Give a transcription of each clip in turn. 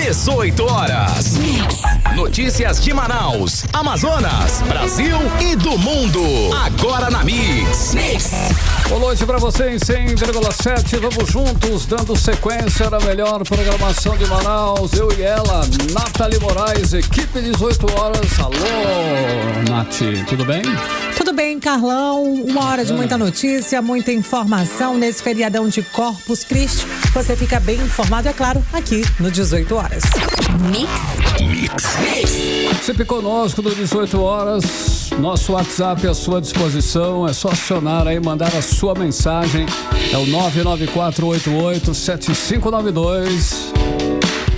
18 horas. Notícias de Manaus, Amazonas, Brasil e do mundo. Agora na Mix. Boa noite pra você em 100,7. Vamos juntos, dando sequência na melhor programação de Manaus. Eu e ela, Nathalie Moraes, equipe 18 horas. Alô, Nath, tudo bem? Tudo bem, Carlão. Uma hora de muita notícia, muita informação nesse feriadão de Corpus Christi. Você fica bem informado, é claro, aqui no 18 horas. Sempre conosco no 18 horas. Nosso WhatsApp à sua disposição. É só acionar aí, mandar a sua mensagem. É o 994887592.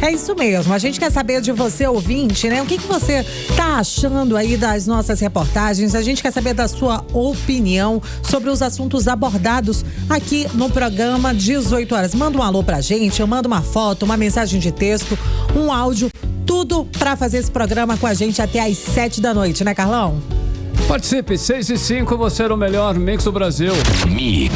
É isso mesmo, a gente quer saber de você, ouvinte, né? O que você tá achando aí das nossas reportagens? A gente quer saber da sua opinião sobre os assuntos abordados aqui no programa 18 horas. Manda um alô pra gente, manda uma foto, uma mensagem de texto, um áudio, tudo pra fazer esse programa com a gente até às 7 da noite, né, Carlão? Participe, 6 e 5, você é o melhor Mix do Brasil. Mix.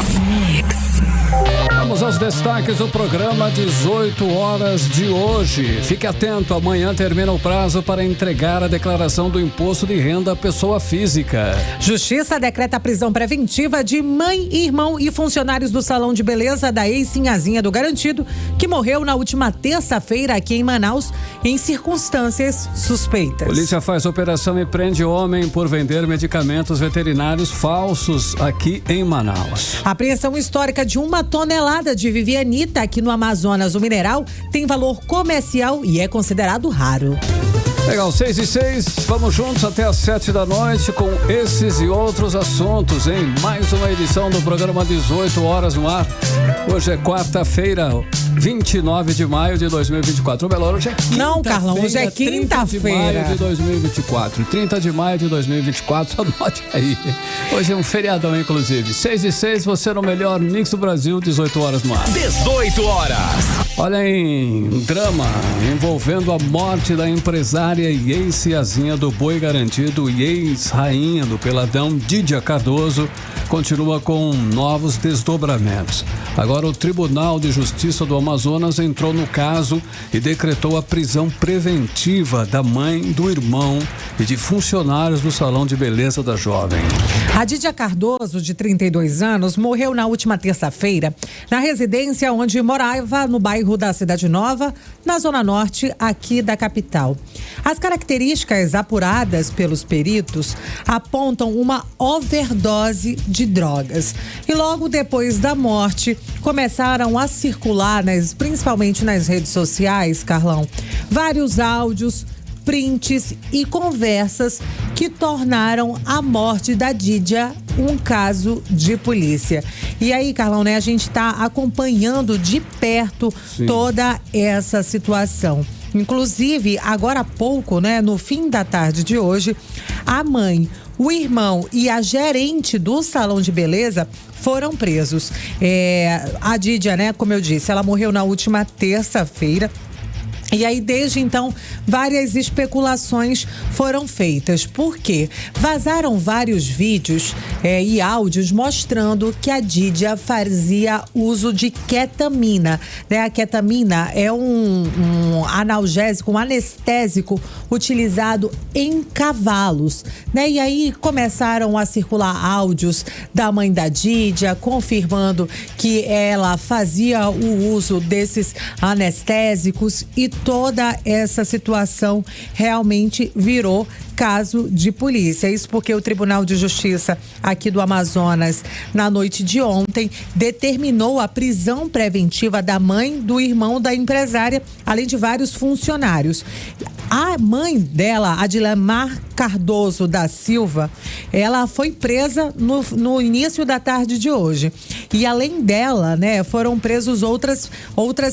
Vamos aos destaques do programa 18 horas de hoje. Fique atento, amanhã termina o prazo para entregar a declaração do imposto de renda à pessoa física. Justiça decreta a prisão preventiva de mãe, irmão e funcionários do salão de beleza da ex-Sinhazinha do Garantido, que morreu na última terça-feira aqui em Manaus, em circunstâncias suspeitas. Polícia faz operação e prende homem por vender medicamentos veterinários falsos aqui em Manaus. A apreensão histórica de 1 tonelada de Vivianita aqui no Amazonas. O mineral tem valor comercial e é considerado raro. Legal, 6 e 6, vamos juntos até às 7 da noite com esses e outros assuntos, em mais uma edição do programa 18 horas no ar. Hoje é quarta-feira, 29 de maio de 2024. Melhor, hoje é quinta-feira. Não, Carlão, hoje é quinta-feira. 30 de maio de 2024. 30 de maio de 2024, anote aí. Hoje é um feriadão, inclusive. 6 e 6, você no melhor Mix do Brasil, 18 horas no ar. 18 horas. Olha, em drama envolvendo a morte da empresária e ex-Sinhazinha do Boi Garantido e ex-rainha do Peladão, Dídia Cardoso, continua com novos desdobramentos. Agora o Tribunal de Justiça do Amazonas entrou no caso e decretou a prisão preventiva da mãe, do irmão e de funcionários do salão de beleza da jovem. A Dídia Cardoso, de 32 anos, morreu na última terça-feira na residência onde morava no bairro da Cidade Nova, na zona norte aqui da capital. As características apuradas pelos peritos apontam uma overdose de drogas. E logo depois da morte, começaram a circular, principalmente nas redes sociais, Carlão, vários áudios, prints e conversas que tornaram a morte da Dídia um caso de polícia. E aí, Carlão, a gente está acompanhando de perto toda essa situação. Inclusive, agora há pouco, no fim da tarde de hoje, a mãe, o irmão e a gerente do salão de beleza foram presos. A Dídia, como eu disse, ela morreu na última terça-feira. E aí, desde então, várias especulações foram feitas. Por quê? Vazaram vários vídeos e áudios mostrando que a Dídia fazia uso de ketamina. A ketamina é um analgésico, um anestésico utilizado em cavalos. E aí começaram a circular áudios da mãe da Dídia, confirmando que ela fazia o uso desses anestésicos e toda essa situação realmente virou caso de polícia. Isso porque o Tribunal de Justiça aqui do Amazonas, na noite de ontem, determinou a prisão preventiva da mãe, do irmão da empresária, além de vários funcionários. A mãe dela, Adilemar Cardoso da Silva, ela foi presa no início da tarde de hoje. E além dela, foram presos outras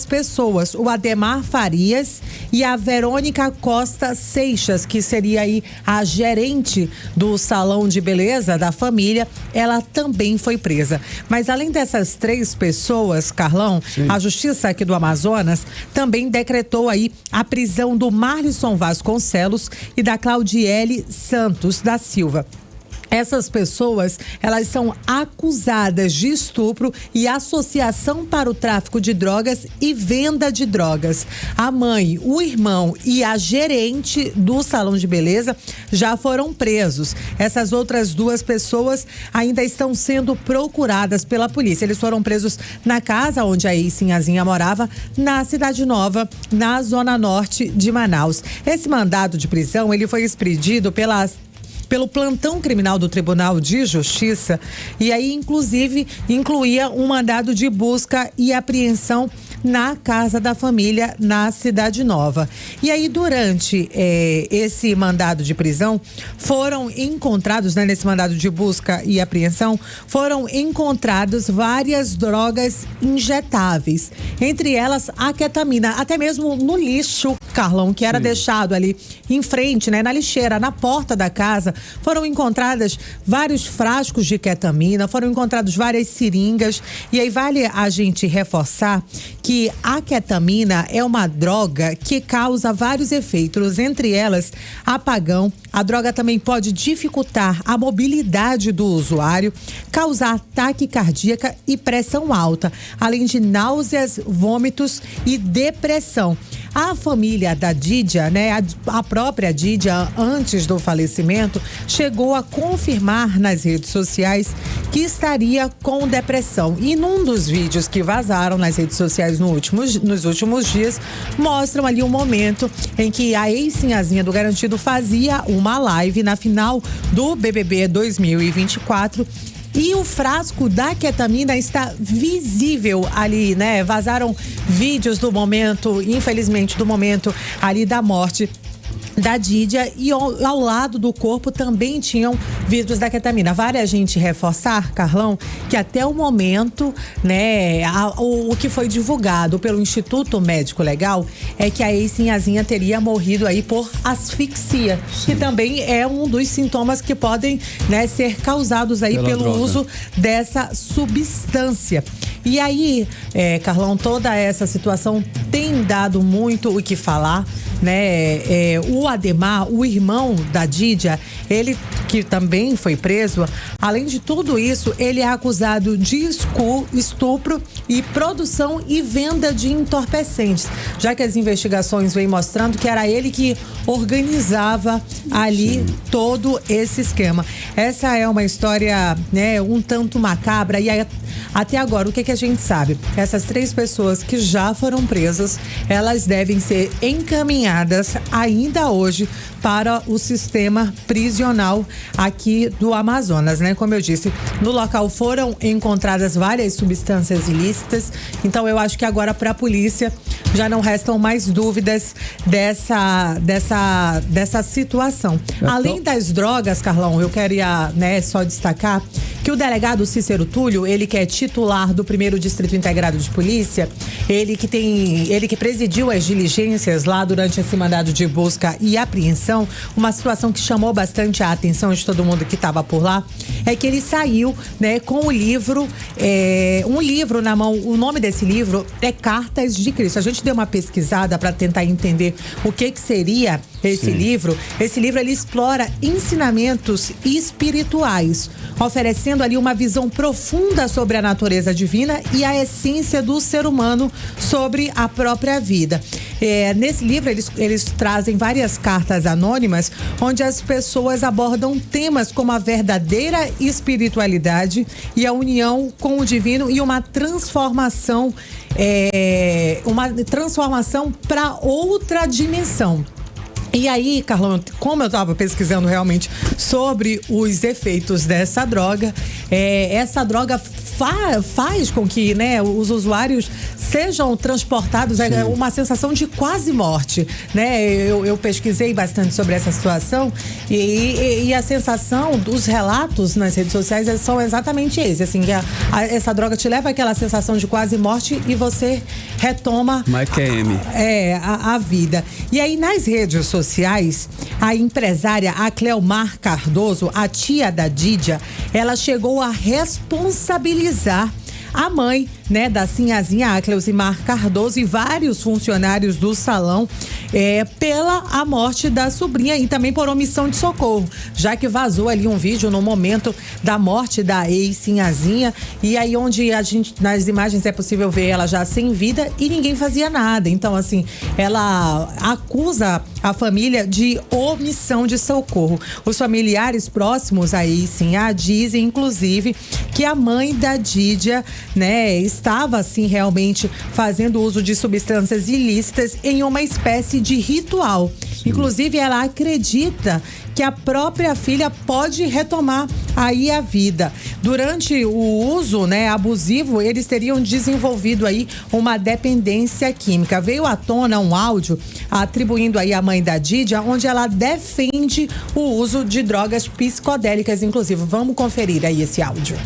pessoas, o Ademar Farias e a Verônica Costa Seixas, que seria aí a gerente do salão de beleza da família. Ela também foi presa. Mas além dessas 3 pessoas, Carlão, a Justiça aqui do Amazonas também decretou aí a prisão do Marlisson Vasconcelos e da Claudiele Santos da Silva. Essas pessoas, elas são acusadas de estupro e associação para o tráfico de drogas e venda de drogas. A mãe, o irmão e a gerente do salão de beleza já foram presos. Essas outras 2 pessoas ainda estão sendo procuradas pela polícia. Eles foram presos na casa onde a ex-sinhazinha morava, na Cidade Nova, na zona norte de Manaus. Esse mandado de prisão, ele foi expedido pelo plantão criminal do Tribunal de Justiça e aí, inclusive, incluía um mandado de busca e apreensão na casa da família, na Cidade Nova. E aí, durante esse mandado de prisão, foram encontrados, nesse mandado de busca e apreensão, foram encontrados várias drogas injetáveis, entre elas a ketamina, até mesmo no lixo, Carlão, que era deixado ali em frente, na lixeira, na porta da casa, foram encontradas vários frascos de ketamina, foram encontradas várias seringas, e aí vale a gente reforçar que a ketamina é uma droga que causa vários efeitos, entre elas apagão. A droga também pode dificultar a mobilidade do usuário, causar ataque cardíaca e pressão alta, além de náuseas, vômitos e depressão. A família da Dídia, a própria Dídia, antes do falecimento, chegou a confirmar nas redes sociais que estaria com depressão. E num dos vídeos que vazaram nas redes sociais nos últimos dias, mostram ali um momento em que a ex-sinhazinha do Garantido fazia uma live na final do BBB 2024. E o frasco da ketamina está visível ali, Vazaram vídeos do momento, infelizmente, do momento ali da morte da Dídia, e ao lado do corpo também tinham vidros da ketamina. Vale a gente reforçar, Carlão, que até o momento, o que foi divulgado pelo Instituto Médico Legal é que a ex-sinhazinha teria morrido aí por asfixia, que também é um dos sintomas que podem, ser causados aí pelo droga. Uso dessa substância. E aí, Carlão, toda essa situação tem dado muito o que falar, o Ademar, o irmão da Dídia, ele que também foi preso, além de tudo isso, ele é acusado de estupro e produção e venda de entorpecentes, já que as investigações vêm mostrando que era ele que organizava ali todo esse esquema. Essa é uma história, um tanto macabra, e até agora, o que a gente sabe? Essas 3 pessoas que já foram presas, elas devem ser encaminhadas ainda hoje para o sistema prisional aqui do Amazonas, Como eu disse, no local foram encontradas várias substâncias ilícitas, então eu acho que agora para a polícia já não restam mais dúvidas dessa situação. Além das drogas, Carlão, eu queria, só destacar que o delegado Cícero Túlio, ele que é titular do 1º Distrito Integrado de Polícia, ele que presidiu as diligências lá durante esse mandado de busca e apreensão, uma situação que chamou bastante a atenção de todo mundo que estava por lá, é que ele saiu, com o livro, um livro na mão. O nome desse livro é Cartas de Cristo. A gente deu uma pesquisada para tentar entender o que seria esse livro. Esse livro, ele explora ensinamentos espirituais, oferecendo ali uma visão profunda sobre a natureza divina e a essência do ser humano sobre a própria vida. Nesse livro, eles trazem várias cartas anônimas, onde as pessoas abordam temas como a verdadeira espiritualidade e a união com o divino e uma transformação para outra dimensão. E aí, Carlão, como eu estava pesquisando realmente sobre os efeitos dessa droga, essa droga faz com que, os usuários sejam transportados, uma sensação de quase morte, Eu pesquisei bastante sobre essa situação e a sensação dos relatos nas redes sociais são exatamente esse, assim, que essa droga te leva àquela sensação de quase morte e você retoma a vida. E aí, nas redes sociais, a empresária Cleomar Cardoso, a tia da Dídia, ela chegou a responsabilizar a mãe, da sinhazinha Cleusimar Cardoso e vários funcionários do salão pela a morte da sobrinha e também por omissão de socorro, já que vazou ali um vídeo no momento da morte da ex-sinhazinha, e aí onde a gente, nas imagens é possível ver ela já sem vida e ninguém fazia nada. Então, assim, ela acusa a família de omissão de socorro. Os familiares próximos a ex-sinhá dizem, inclusive, que a mãe da Dídia, né, estava, assim, realmente fazendo uso de substâncias ilícitas em uma espécie de ritual. Sim. Inclusive, ela acredita que a própria filha pode retomar aí a vida. Durante o uso, né, abusivo, eles teriam desenvolvido aí uma dependência química. Veio à tona um áudio atribuindo aí à mãe da Dídia, onde ela defende o uso de drogas psicodélicas, inclusive. Vamos conferir aí esse áudio.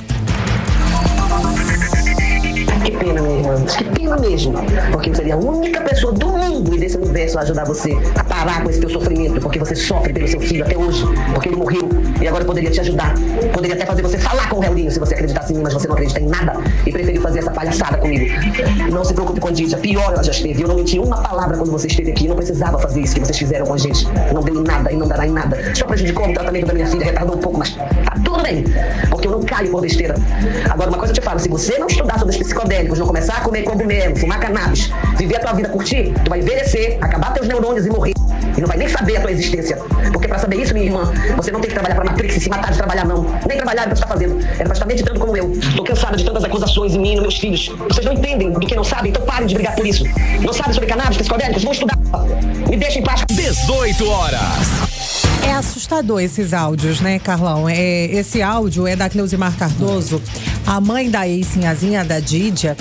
Que pena, minha irmã. Que pena mesmo. Porque eu seria a única pessoa do mundo e desse universo a ajudar você a parar com esse teu sofrimento. Porque você sofre pelo seu filho até hoje. Porque ele morreu. E agora eu poderia te ajudar. Poderia até fazer você falar com o Hellinho se você acreditasse em mim, mas você não acredita em nada. E preferiu fazer essa palhaçada comigo. Não se preocupe com a Dídia. Pior ela já esteve. Eu não menti uma palavra quando você esteve aqui. Não precisava fazer isso que vocês fizeram com a gente. Não deu em nada e não dará em nada. Só prejudicou o tratamento da minha filha. Retardou um pouco, mas tá tudo bem. Porque eu não caio por besteira. Agora, uma coisa eu te falo. Se você não estudar sobre os psicodélicos, não começar a comer cogumelo, fumar cannabis, viver a tua vida, curtir, tu vai envelhecer, acabar teus neurônios e morrer. E não vai nem saber a tua existência. Porque pra saber isso, minha irmã, você não tem que trabalhar pra Matrix e se matar de trabalhar, não. Nem trabalhar é o que você tá fazendo. É pra estar meditando como eu. Tô cansada de tantas acusações em mim e nos meus filhos. Vocês não entendem do que não sabem, então parem de brigar por isso. Não sabem sobre cannabis, psicodélicos? Vão estudar. Me deixem em paz. 18 horas. É assustador esses áudios, né, Carlão? Esse áudio é da Cleusimar Cardoso, a mãe da ex-sinhazinha da Dídia,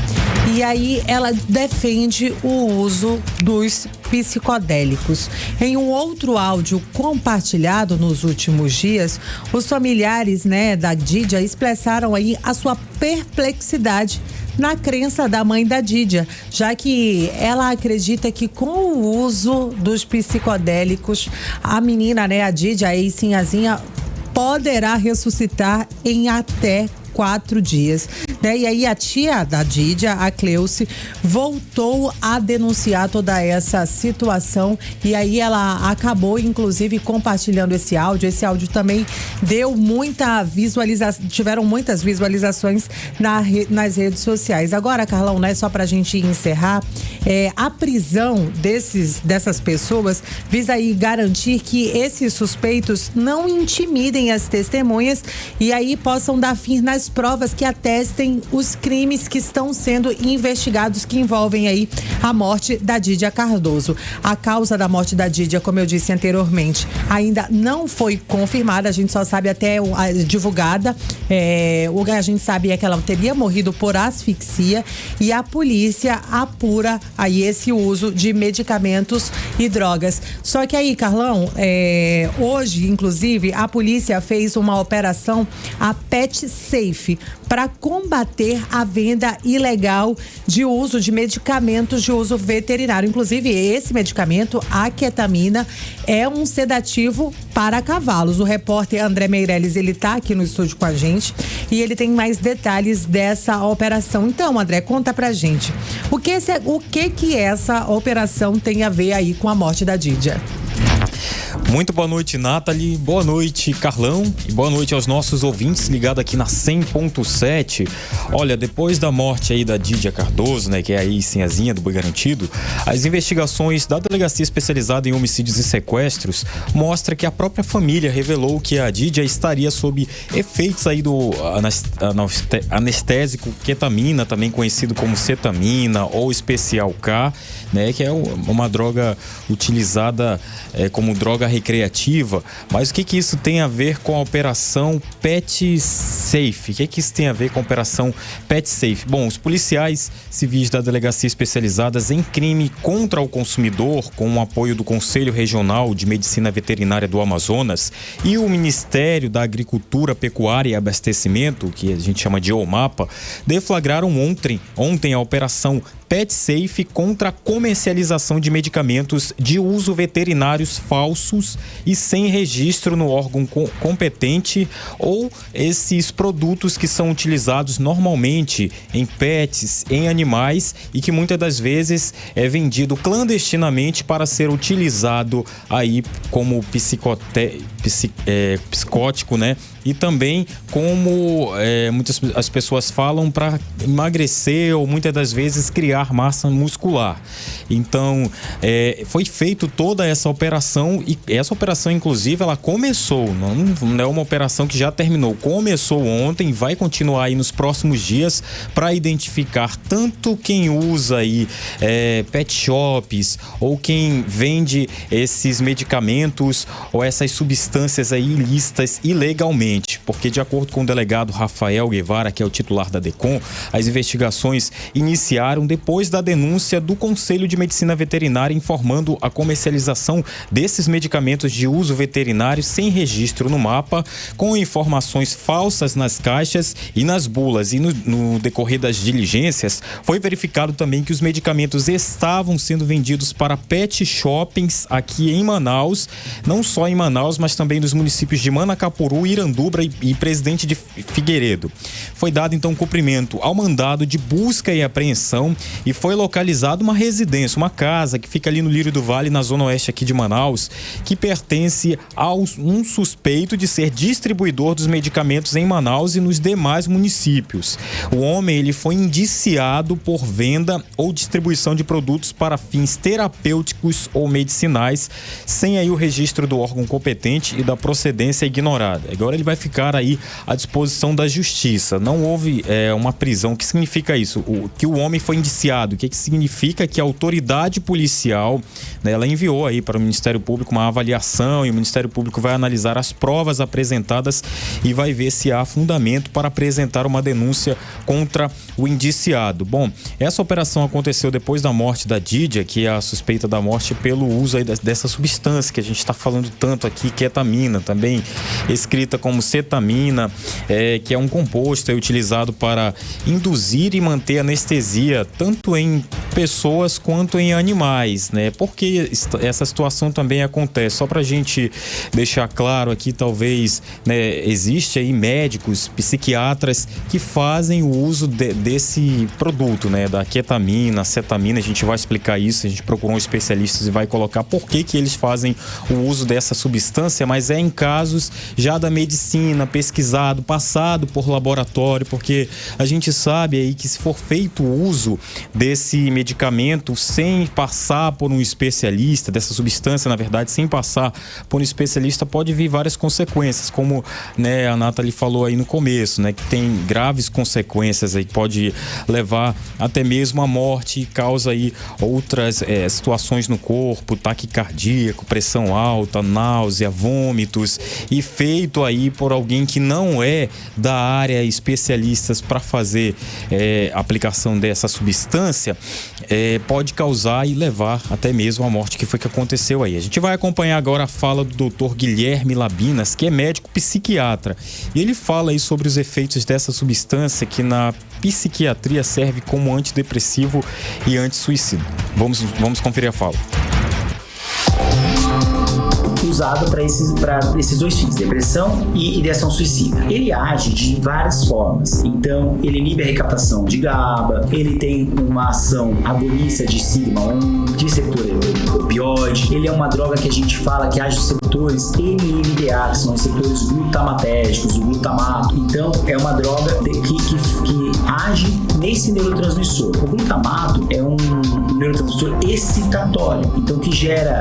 e aí ela defende o uso dos psicodélicos. Em um outro áudio compartilhado nos últimos dias, os familiares, né, da Dídia expressaram aí a sua perplexidade na crença da mãe da Dídia, já que ela acredita que com o uso dos psicodélicos, a menina, né, a Dídia, a ex-sinhazinha, poderá ressuscitar em até 4 dias, né? E aí a tia da Dídia, a Cleuce, voltou a denunciar toda essa situação, e aí ela acabou inclusive compartilhando esse áudio. Esse áudio também deu muita visualização, tiveram muitas visualizações nas redes sociais. Agora, Carlão, né, só pra gente encerrar, a prisão dessas pessoas visa aí garantir que esses suspeitos não intimidem as testemunhas e aí possam dar fim nas provas que atestem os crimes que estão sendo investigados, que envolvem aí a morte da Dídia Cardoso. A causa da morte da Dídia, como eu disse anteriormente, ainda não foi confirmada, a gente só sabe até divulgada. O que a gente sabe é que ela teria morrido por asfixia e a polícia apura aí esse uso de medicamentos e drogas. Só que aí, Carlão, hoje, inclusive, a polícia fez uma operação, a Pet Safe, para combater a venda ilegal de uso de medicamentos de uso veterinário. Inclusive, esse medicamento, a ketamina, é um sedativo para cavalos. O repórter André Meirelles, ele tá aqui no estúdio com a gente e ele tem mais detalhes dessa operação. Então, André, conta pra gente. O que essa operação tem a ver aí com a morte da Dídia? Muito boa noite, Nathalie. Boa noite, Carlão. E boa noite aos nossos ouvintes ligados aqui na 100.7. Olha, depois da morte aí da Dídia Cardoso, né, que é a ex-sinhazinha do Boi Garantido, as investigações da Delegacia Especializada em Homicídios e Sequestros mostram que a própria família revelou que a Dídia estaria sob efeitos aí do anestésico ketamina, também conhecido como cetamina ou especial K, né, que é uma droga utilizada como droga recreativa. Mas o que isso tem a ver com a operação Pet Safe? O que isso tem a ver com a operação Pet Safe? Bom, os policiais civis da Delegacia Especializadas em Crime contra o Consumidor, com o apoio do Conselho Regional de Medicina Veterinária do Amazonas e o Ministério da Agricultura, Pecuária e Abastecimento, que a gente chama de OMAPA, deflagraram ontem a operação Pet Safe contra a comercialização de medicamentos de uso veterinários falsos falsos e sem registro no órgão competente, ou esses produtos que são utilizados normalmente em pets, em animais, e que muitas das vezes é vendido clandestinamente para ser utilizado aí como psicótico, né? E também como muitas as pessoas falam, para emagrecer ou muitas das vezes criar massa muscular. Então foi feito toda essa operação, e essa operação inclusive ela começou, não é uma operação que já terminou, começou ontem, vai continuar aí nos próximos dias para identificar tanto quem usa aí pet shops ou quem vende esses medicamentos ou essas substâncias aí ilícitas ilegalmente. Porque, de acordo com o delegado Rafael Guevara, que é o titular da DECOM, as investigações iniciaram depois da denúncia do Conselho de Medicina Veterinária informando a comercialização desses medicamentos de uso veterinário sem registro no mapa, com informações falsas nas caixas e nas bulas. E no decorrer das diligências, foi verificado também que os medicamentos estavam sendo vendidos para pet shoppings aqui em Manaus, não só em Manaus, mas também nos municípios de Manacapuru, Iranduba e Presidente de Figueiredo. Foi dado então cumprimento ao mandado de busca e apreensão e foi localizada uma residência, uma casa que fica ali no Lírio do Vale, na zona oeste aqui de Manaus, que pertence a um suspeito de ser distribuidor dos medicamentos em Manaus e nos demais municípios. O homem ele foi indiciado por venda ou distribuição de produtos para fins terapêuticos ou medicinais, sem aí o registro do órgão competente e da procedência ignorada. Agora ele vai ficar aí à disposição da justiça. Não houve uma prisão. O que significa isso? Que o homem foi indiciado. O que significa? Que a autoridade policial, né, ela enviou aí para o Ministério Público uma avaliação, e o Ministério Público vai analisar as provas apresentadas e vai ver se há fundamento para apresentar uma denúncia contra o indiciado. Bom, essa operação aconteceu depois da morte da Dídia, que é a suspeita da morte pelo uso aí dessa substância que a gente está falando tanto aqui, ketamina, também escrita como cetamina, que é um composto utilizado para induzir e manter anestesia tanto em pessoas quanto em animais, né? Porque essa situação também acontece. Só para a gente deixar claro aqui, talvez, né, existe aí médicos, psiquiatras que fazem o uso desse produto, né, da ketamina, cetamina. A gente vai explicar isso, a gente procurou um especialista e vai colocar por que eles fazem o uso dessa substância, mas é em casos já da medicina, pesquisado, passado por laboratório, porque a gente sabe aí que se for feito o uso desse medicamento sem passar por um especialista, dessa substância, na verdade, sem passar por um especialista, pode vir várias consequências, como, né, a Nathalie falou aí no começo, né, que tem graves consequências aí, pode levar até mesmo à morte e causa aí outras situações no corpo, taque cardíaco, pressão alta, náusea, vômitos, e feito aí por alguém que não é da área, especialistas para fazer aplicação dessa substância, pode causar e levar até mesmo à morte, que foi que aconteceu aí. A gente vai acompanhar agora a fala do Dr. Guilherme Labinas, que é médico psiquiatra, e ele fala aí sobre os efeitos dessa substância que na psiquiatria serve como antidepressivo e antissuicida. Vamos conferir a fala. Usado para esses dois fins, depressão e ideação suicida. Ele age de várias formas. Então, ele inibe a recaptação de GABA, ele tem uma ação agonista de sigma-1, de receptor opioide. Ele é uma droga que a gente fala que age nos receptores NMDA, que são receptores glutamatérgicos, o glutamato. Então, é uma droga que age nesse neurotransmissor. O glutamato é um neurotransmissor excitatório, então que gera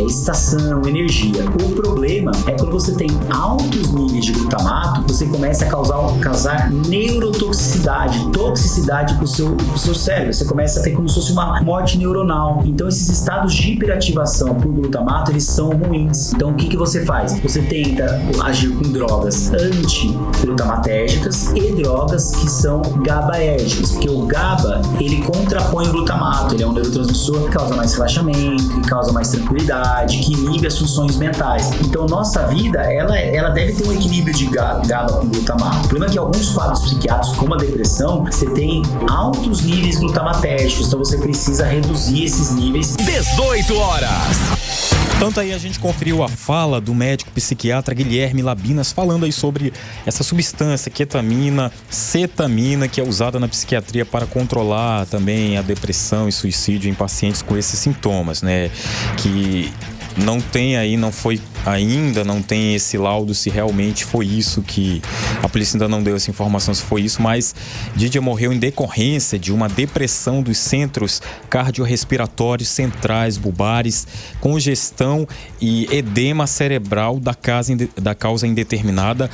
excitação, energia. O problema é quando você tem altos níveis de glutamato, você começa a causar neurotoxicidade, toxicidade para o seu cérebro. Você começa a ter como se fosse uma morte neuronal. Então, esses estados de hiperativação por glutamato, eles são ruins. Então, o que você faz? Você tenta agir com drogas anti-glutamatérgicas e drogas que são GABAérgicas, porque o GABA, ele contrapõe o glutamato, ele é um neurotransmissor que causa mais relaxamento, que causa mais tranquilidade, que inibe as funções mentais. Então, nossa vida, ela deve ter um equilíbrio de GABA com glutamato. O problema é que alguns quadros psiquiátricos, como a depressão, você tem altos níveis glutamatérgicos, então você precisa reduzir esses níveis. 18 horas. Tanto aí a gente conferiu a fala do médico psiquiatra Guilherme Labinas falando aí sobre essa substância, ketamina, cetamina, que é usada na psiquiatria para controlar também a depressão e suicídio em pacientes com esses sintomas, né? Que não tem esse laudo se realmente foi isso que... A polícia ainda não deu essa informação se foi isso, mas Didia morreu em decorrência de uma depressão dos centros cardiorrespiratórios centrais bulbares, congestão e edema cerebral da causa indeterminada,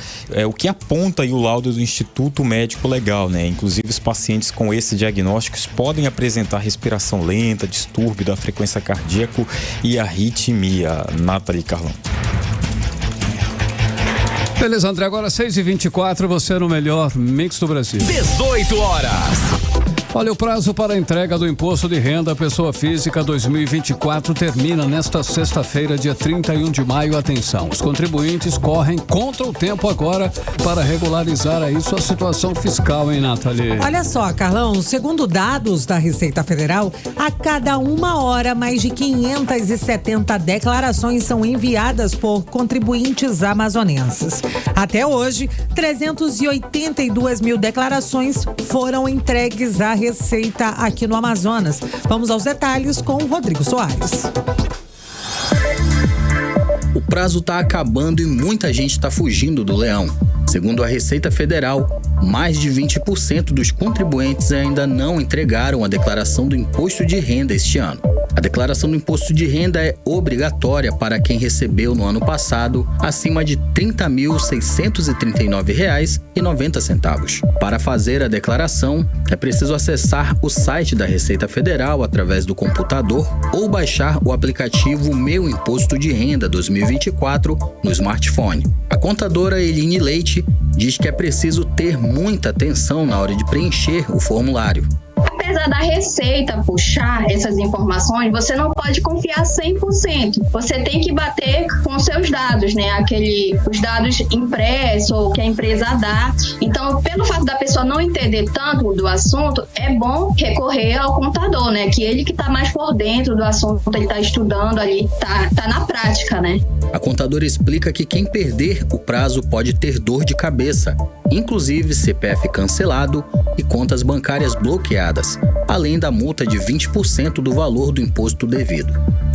o que aponta aí o laudo do Instituto Médico Legal, né? Inclusive, os pacientes com esses diagnósticos podem apresentar respiração lenta, distúrbio da frequência cardíaca e arritmia. Nathalie Carlão. Beleza, André, agora 6h24, você no melhor mix do Brasil. 18 horas. Olha, o prazo para a entrega do Imposto de Renda à Pessoa Física 2024 termina nesta sexta-feira, dia 31 de maio. Atenção, os contribuintes correm contra o tempo agora para regularizar aí sua situação fiscal, hein, Nathalie? Olha só, Carlão, segundo dados da Receita Federal, a cada 1 hora, mais de 570 declarações são enviadas por contribuintes amazonenses. Até hoje, 382 mil declarações foram entregues à Receita aqui no Amazonas. Vamos aos detalhes com o Rodrigo Soares. O prazo está acabando e muita gente está fugindo do leão. Segundo a Receita Federal, mais de 20% dos contribuintes ainda não entregaram a declaração do imposto de renda este ano. A declaração do imposto de renda é obrigatória para quem recebeu no ano passado acima de R$ 30.639,90. Para fazer a declaração, é preciso acessar o site da Receita Federal através do computador ou baixar o aplicativo Meu Imposto de Renda 2024 no smartphone. A contadora Eline Leite diz que é preciso ter muita atenção na hora de preencher o formulário. Apesar da Receita puxar essas informações, você não pode confiar 100%. Você tem que bater com seus dados, né? Os dados impressos ou que a empresa dá. Então, pelo fato da pessoa não entender tanto do assunto, é bom recorrer ao contador, né? Que ele que está mais por dentro do assunto, ele está estudando ali, tá na prática, né? A contadora explica que quem perder o prazo pode ter dor de cabeça, inclusive CPF cancelado e contas bancárias bloqueadas, além da multa de 20% do valor do imposto devido.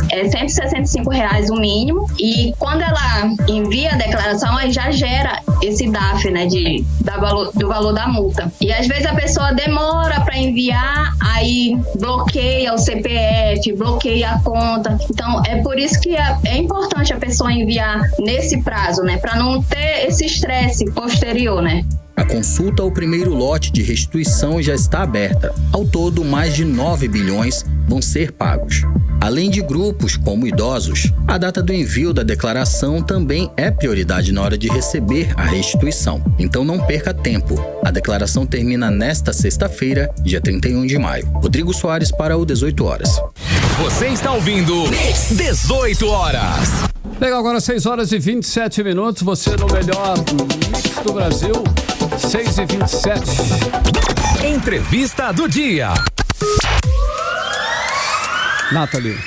É R$ 165 o mínimo, e quando ela envia a declaração, aí já gera esse DAF, né, do valor da multa. E às vezes a pessoa demora para enviar, aí bloqueia o CPF, bloqueia a conta. Então é por isso que é importante a pessoa enviar nesse prazo, né, para não ter esse estresse posterior, né. A consulta ao primeiro lote de restituição já está aberta. Ao todo, mais de 9 bilhões vão ser pagos. Além de grupos como idosos, a data do envio da declaração também é prioridade na hora de receber a restituição. Então não perca tempo. A declaração termina nesta sexta-feira, dia 31 de maio. Rodrigo Soares para o 18 horas. Você está ouvindo 18 horas. Legal, agora 6h27. Você no melhor mix do Brasil. 6h27. Entrevista do dia. Nathalie.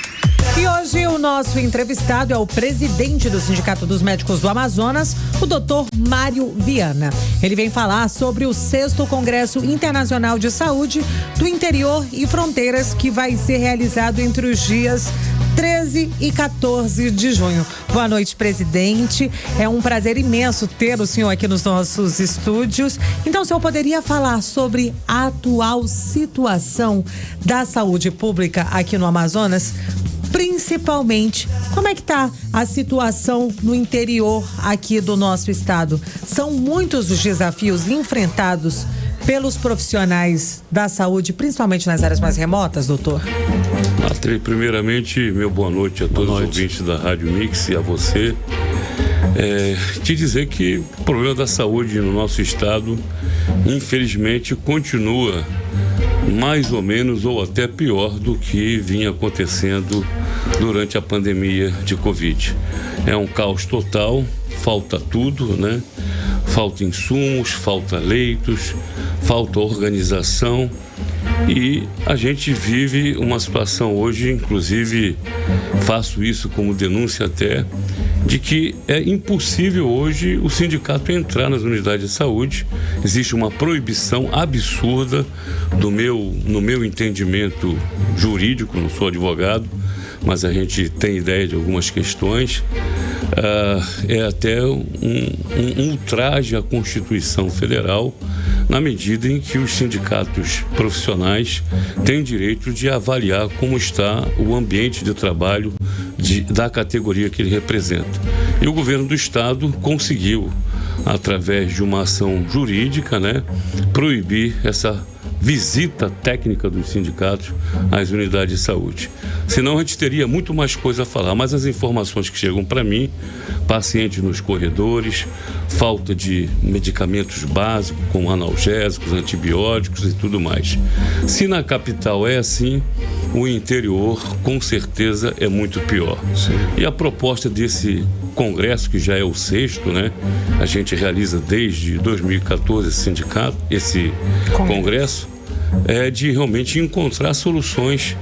E hoje o nosso entrevistado é o presidente do Sindicato dos Médicos do Amazonas, o Dr. Mário Viana. Ele vem falar sobre o 6º Congresso Internacional de Saúde do Interior e Fronteiras, que vai ser realizado entre os dias 13 e 14 de junho. Boa noite, presidente. É um prazer imenso ter o senhor aqui nos nossos estúdios. Então, o senhor poderia falar sobre a atual situação da saúde pública aqui no Amazonas? Principalmente, como é que está a situação no interior aqui do nosso estado? São muitos os desafios enfrentados pelos profissionais da saúde, principalmente nas áreas mais remotas, doutor? Primeiramente, meu boa noite a todos os ouvintes da Rádio Mix e a você. Te dizer que o problema da saúde no nosso estado, infelizmente, continua mais ou menos ou até pior do que vinha acontecendo durante a pandemia de Covid. É um caos total, falta tudo, né? Falta insumos, falta leitos, falta organização E a gente vive uma situação hoje, inclusive faço isso como denúncia até, de que é impossível hoje o sindicato entrar nas unidades de saúde. Existe uma proibição absurda no meu entendimento jurídico, não sou advogado, mas a gente tem ideia de algumas questões. É até um ultraje à Constituição Federal, na medida em que os sindicatos profissionais têm direito de avaliar como está o ambiente de trabalho da categoria que ele representa. E o governo do estado conseguiu, através de uma ação jurídica, proibir essa visita técnica dos sindicatos às unidades de saúde. Senão a gente teria muito mais coisa a falar, mas as informações que chegam para mim, pacientes nos corredores, falta de medicamentos básicos, como analgésicos, antibióticos e tudo mais. Se na capital é assim, o interior com certeza é muito pior. Sim. E a proposta desse congresso, que já é o 6º, a gente realiza desde 2014 esse congresso, é de realmente encontrar soluções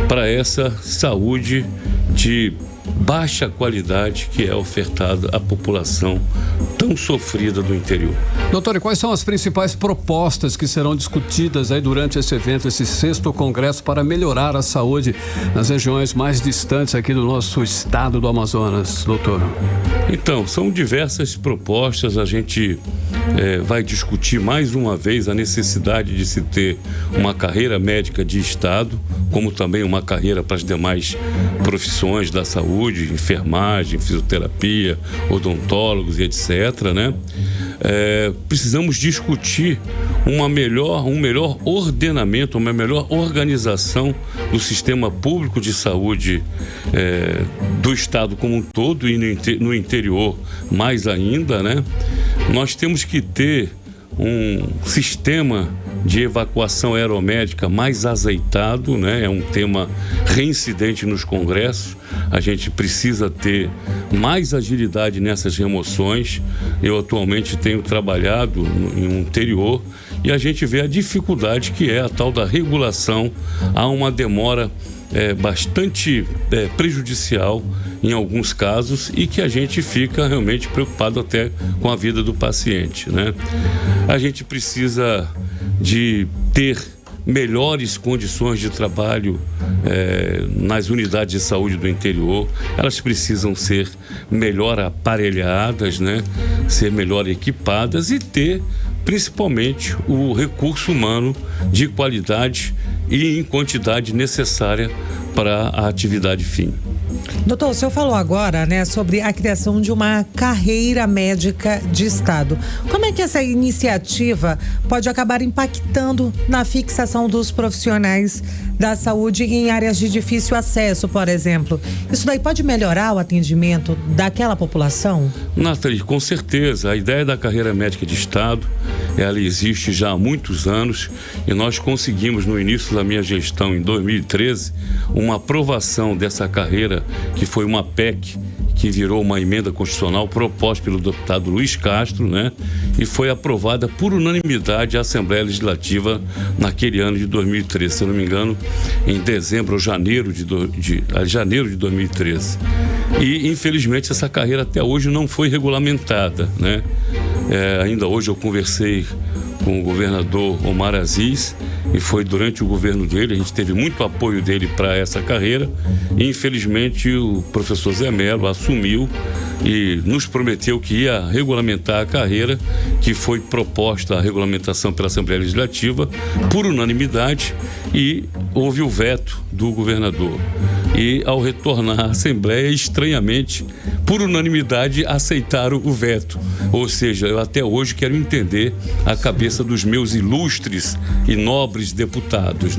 para essa saúde de baixa qualidade que é ofertada à população tão sofrida do interior. Doutor, e quais são as principais propostas que serão discutidas aí durante esse evento, esse 6º congresso, para melhorar a saúde nas regiões mais distantes aqui do nosso estado do Amazonas, doutor? Então, são diversas propostas. A gente vai discutir mais uma vez a necessidade de se ter uma carreira médica de estado, como também uma carreira para as demais profissões da saúde, enfermagem, fisioterapia, odontólogos e etc. Precisamos discutir um melhor ordenamento, uma melhor organização do sistema público de saúde do estado como um todo e no interior mais ainda, Nós temos que ter um sistema de evacuação aeromédica mais azeitado, É um tema reincidente nos congressos. A gente precisa ter mais agilidade nessas remoções. Eu atualmente tenho trabalhado no interior e a gente vê a dificuldade que é a tal da regulação. Há uma demora bastante prejudicial em alguns casos e que a gente fica realmente preocupado até com a vida do paciente, A gente precisa de ter melhores condições de trabalho nas unidades de saúde do interior. Elas precisam ser melhor aparelhadas, ser melhor equipadas e ter principalmente o recurso humano de qualidade e em quantidade necessária para a atividade fim. Doutor, o senhor falou agora, sobre a criação de uma carreira médica de estado. Como é que essa iniciativa pode acabar impactando na fixação dos profissionais da saúde em áreas de difícil acesso, por exemplo? Isso daí pode melhorar o atendimento daquela população? Nathalie, com certeza. A ideia da carreira médica de estado, ela existe já há muitos anos e nós conseguimos, no início da minha gestão, em 2013, uma aprovação dessa carreira, que foi uma PEC que virou uma emenda constitucional proposta pelo deputado Luiz Castro, e foi aprovada por unanimidade a Assembleia Legislativa naquele ano de 2013, se eu não me engano, em dezembro ou janeiro de 2013. E, infelizmente, essa carreira até hoje não foi regulamentada, ainda hoje eu conversei com o governador Omar Aziz e foi durante o governo dele, a gente teve muito apoio dele para essa carreira e infelizmente o professor Zé Melo assumiu e nos prometeu que ia regulamentar a carreira, que foi proposta a regulamentação pela Assembleia Legislativa por unanimidade e houve o veto do governador. E ao retornar à Assembleia, estranhamente, por unanimidade, aceitaram o veto. Ou seja, eu até hoje quero entender a cabeça dos meus ilustres e nobres deputados,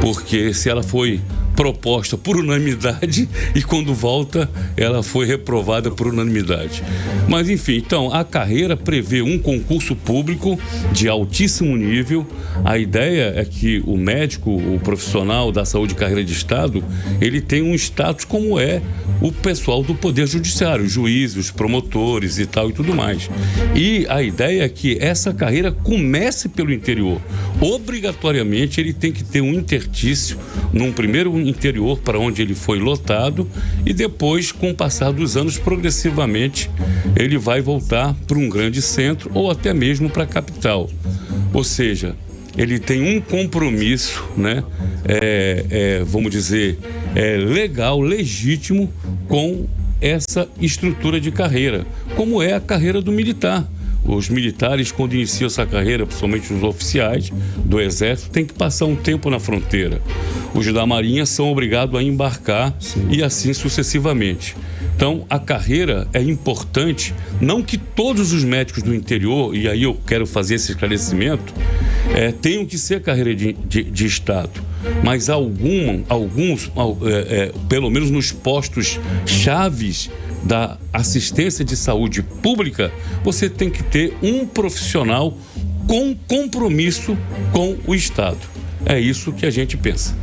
porque se ela foi proposta por unanimidade e quando volta ela foi reprovada por unanimidade. Mas enfim, então a carreira prevê um concurso público de altíssimo nível. A ideia é que o médico, o profissional da saúde e carreira de Estado, ele tem um status como é o pessoal do Poder Judiciário, os juízes, os promotores e tal e tudo mais. E a ideia é que essa carreira comece pelo interior. Obrigatoriamente ele tem que ter um interstício, num primeiro interior para onde ele foi lotado e depois, com o passar dos anos, progressivamente ele vai voltar para um grande centro ou até mesmo para a capital. Ou seja, ele tem um compromisso, né, vamos dizer, legal, legítimo com essa estrutura de carreira, como é a carreira do militar. Os militares, quando iniciam essa carreira, principalmente os oficiais do Exército, têm que passar um tempo na fronteira. Os da Marinha são obrigados a embarcar. Sim. E assim sucessivamente. Então, a carreira é importante, não que todos os médicos do interior, e aí eu quero fazer esse esclarecimento, tenham que ser carreira de Estado, mas alguns, pelo menos nos postos chaves da assistência de saúde pública, você tem que ter um profissional com compromisso com o Estado. É isso que a gente pensa.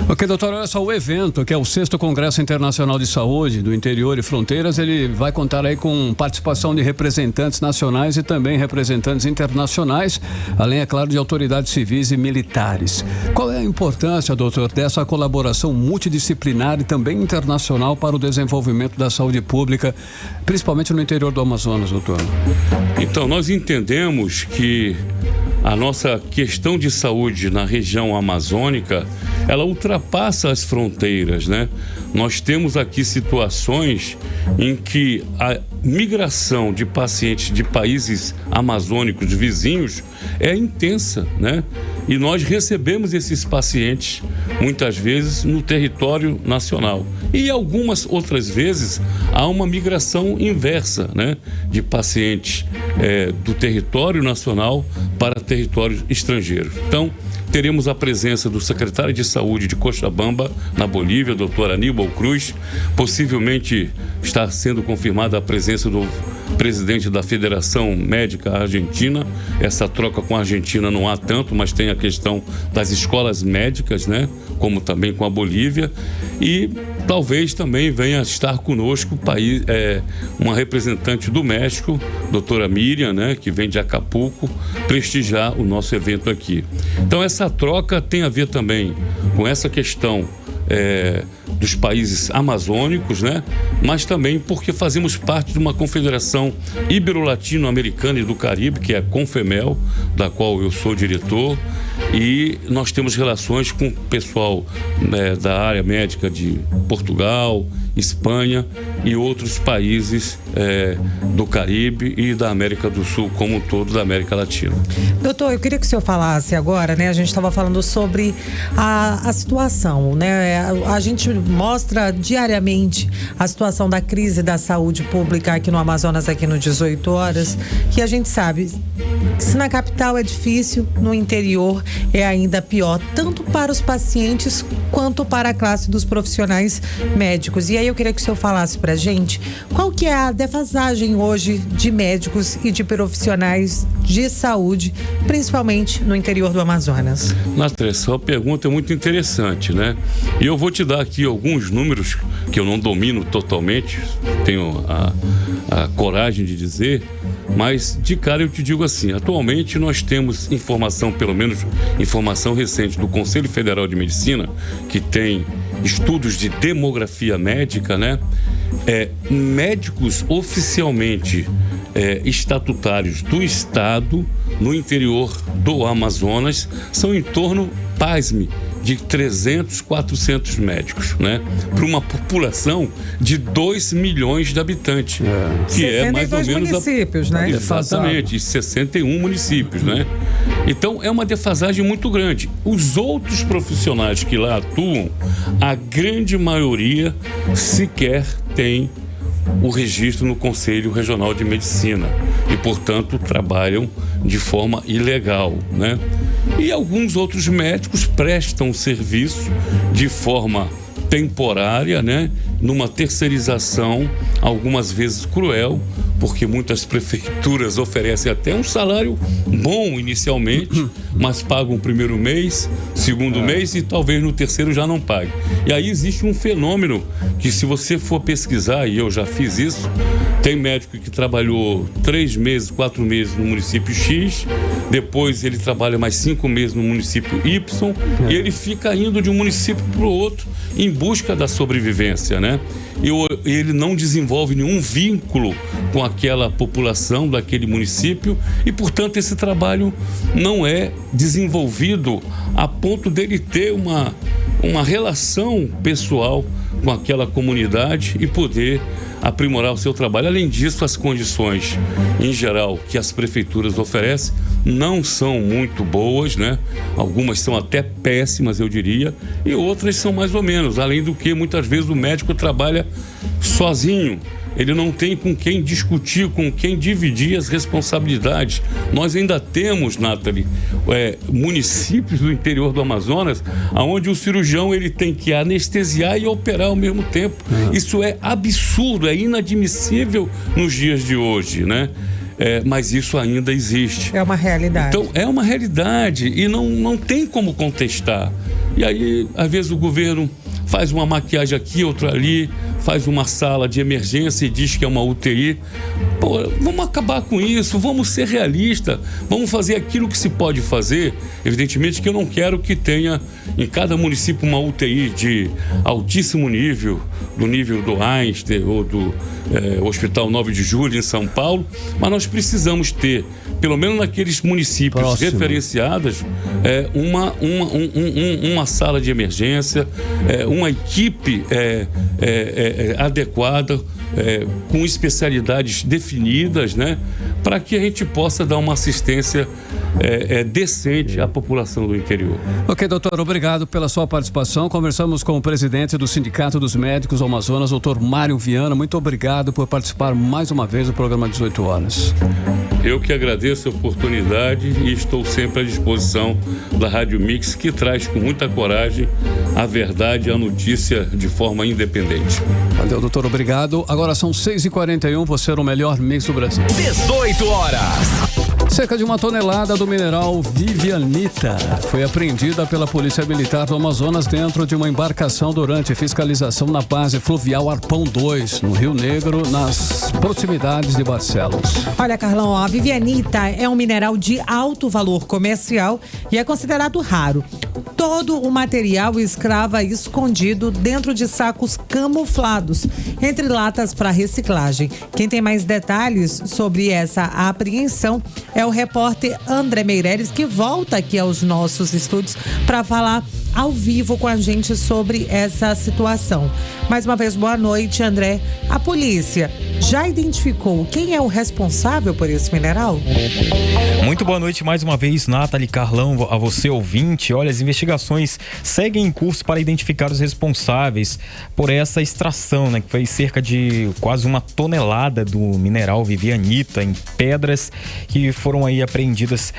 Ok, doutor, olha só, o evento, que é o 6º Congresso Internacional de Saúde do Interior e Fronteiras, ele vai contar aí com participação de representantes nacionais e também representantes internacionais, além, é claro, de autoridades civis e militares. Qual é a importância, doutor, dessa colaboração multidisciplinar e também internacional para o desenvolvimento da saúde pública, principalmente no interior do Amazonas, doutor? Então, nós entendemos que a nossa questão de saúde na região amazônica, ela ultrapassa as fronteiras, né? Nós temos aqui situações em que a migração de pacientes de países amazônicos vizinhos é intensa, né? E nós recebemos esses pacientes, muitas vezes, no território nacional. E algumas outras vezes há uma migração inversa, né? De pacientes do território nacional para territórios estrangeiros. Então, teremos a presença do secretário de Saúde de Cochabamba, na Bolívia, doutor Aníbal Cruz. Possivelmente está sendo confirmada a presença do presidente da Federação Médica Argentina. Essa troca com a Argentina não há tanto, mas tem a questão das escolas médicas, né? Como também com a Bolívia. E talvez também venha estar conosco uma representante do México, doutora Miriam, né? Que vem de Acapulco, prestigiar o nosso evento aqui. Então essa troca tem a ver também com essa questão dos países amazônicos, né? Mas também porque fazemos parte de uma confederação ibero-latino-americana e do Caribe, que é a Confemel, da qual eu sou diretor, e nós temos relações com o pessoal da área médica de Portugal, Espanha e outros países do Caribe e da América do Sul como um todo, da América Latina. Doutor, eu queria que o senhor falasse agora, né? A gente estava falando sobre a situação, né? A gente mostra diariamente a situação da crise da saúde pública aqui no Amazonas, aqui no 18 Horas, que a gente sabe, se na capital é difícil, no interior é ainda pior, tanto para os pacientes quanto para a classe dos profissionais médicos. E aí eu queria que o senhor falasse pra gente qual que é a defasagem hoje de médicos e de profissionais de saúde, principalmente no interior do Amazonas. Nathalie, sua pergunta é muito interessante, né? E eu vou te dar aqui alguns números que eu não domino totalmente, tenho a coragem de dizer, mas de cara eu te digo assim, atualmente nós temos informação, pelo menos informação recente do Conselho Federal de Medicina, que tem estudos de demografia médica, né? Médicos oficialmente estatutários do Estado no interior do Amazonas são em torno, pasme, de 300, 400 médicos, né? Para uma população de 2 milhões de habitantes. Que é mais ou menos municípios, né? Exatamente, 61 municípios, né? Então, é uma defasagem muito grande. Os outros profissionais que lá atuam, a grande maioria sequer tem o registro no Conselho Regional de Medicina e, portanto, trabalham de forma ilegal, né? E alguns outros médicos prestam serviço de forma temporária, né? Numa terceirização, algumas vezes cruel, porque muitas prefeituras oferecem até um salário bom inicialmente, mas pagam o primeiro mês, segundo mês e talvez no terceiro já não pague. E aí existe um fenômeno que, se você for pesquisar, e eu já fiz isso, tem médico que trabalhou 3 meses, 4 meses no município X, depois ele trabalha mais 5 meses no município Y, e ele fica indo de um município para o outro em busca da sobrevivência, né? E ele não desenvolve nenhum vínculo com aquela população daquele município e, portanto, esse trabalho não é desenvolvido a ponto dele ter uma relação pessoal com aquela comunidade e poder aprimorar o seu trabalho. Além disso, as condições, em geral, que as prefeituras oferecem não são muito boas, né? Algumas são até péssimas, eu diria, e outras são mais ou menos. Além do que, muitas vezes, o médico trabalha sozinho. Ele não tem com quem discutir, com quem dividir as responsabilidades. Nós ainda temos, Nathalie, municípios do interior do Amazonas, onde o cirurgião ele tem que anestesiar e operar ao mesmo tempo. Isso é absurdo, é inadmissível nos dias de hoje, né? Mas isso ainda existe. É uma realidade. Então, é uma realidade e não tem como contestar. E aí, às vezes, o governo faz uma maquiagem aqui, outra ali, faz uma sala de emergência e diz que é uma UTI. Pô, vamos acabar com isso, vamos ser realistas, vamos fazer aquilo que se pode fazer. Evidentemente que eu não quero que tenha em cada município uma UTI de altíssimo nível, do nível do Einstein ou do Hospital 9 de Julho em São Paulo, mas nós precisamos ter, pelo menos naqueles municípios referenciados, uma sala de emergência, uma equipe adequada, com especialidades definidas, né, para que a gente possa dar uma assistência decente à população do interior. Ok, doutor, obrigado pela sua participação. Conversamos com o presidente do Sindicato dos Médicos do Amazonas, doutor Mário Viana. Muito obrigado por participar mais uma vez do programa 18 Horas. Eu que agradeço a oportunidade e estou sempre à disposição da Rádio Mix, que traz com muita coragem a verdade e a notícia de forma independente. Valeu, doutor, obrigado. Agora são 6h41, você é o melhor mix do Brasil. 18 horas. Cerca de 1 tonelada do mineral Vivianita foi apreendida pela Polícia Militar do Amazonas dentro de uma embarcação durante fiscalização na base fluvial Arpão 2, no Rio Negro, nas proximidades de Barcelos. Olha, Carlão, a Vivianita é um mineral de alto valor comercial e é considerado raro. Todo o material escrava escondido dentro de sacos camuflados, entre latas para reciclagem. Quem tem mais detalhes sobre essa apreensão é o repórter André Meireles, que volta aqui aos nossos estúdios para falar ao vivo com a gente sobre essa situação. Mais uma vez, boa noite, André. A polícia já identificou quem é o responsável por esse mineral? Muito boa noite mais uma vez, Nathalie, Carlão, a você ouvinte. Olha, as investigações seguem em curso para identificar os responsáveis por essa extração, né? Que foi cerca de quase 1 tonelada do mineral Vivianita em pedras que foram aí apreendidas,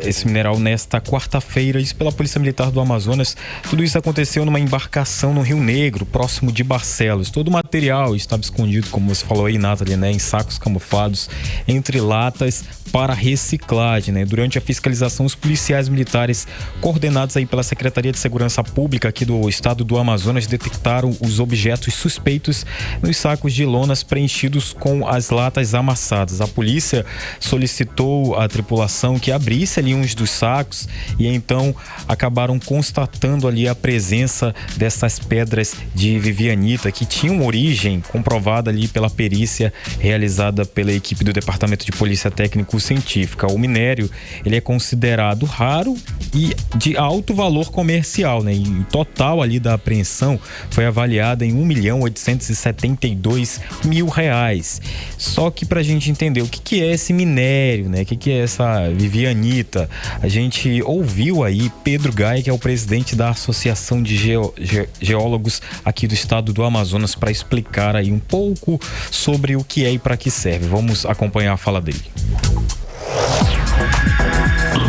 esse mineral nesta quarta-feira, isso pela Polícia Militar do Amazonas. Tudo isso aconteceu numa embarcação no Rio Negro, próximo de Barcelos. Todo o material estava escondido, como você falou aí, Nathalie, né, em sacos camuflados, entre latas para reciclagem, né? Durante a fiscalização, os policiais militares, coordenados aí pela Secretaria de Segurança Pública aqui do estado do Amazonas, detectaram os objetos suspeitos nos sacos de lonas preenchidos com as latas amassadas. A polícia solicitou à tripulação que abrisse ali uns dos sacos e então acabaram constatando ali a presença dessas pedras de Vivianita, que tinham origem comprovada ali pela perícia realizada pela equipe do Departamento de Polícia Técnico-Científica. O minério, ele é considerado raro e de alto valor comercial, né? E o total ali da apreensão foi avaliado em R$1.872.000. Só que pra gente entender o que é esse minério, né? O que é essa Vivianita, a gente ouviu aí Pedro Gaia, que é o presidente da Associação de Geólogos aqui do estado do Amazonas, para explicar aí um pouco sobre o que é e para que serve. Vamos acompanhar a fala dele.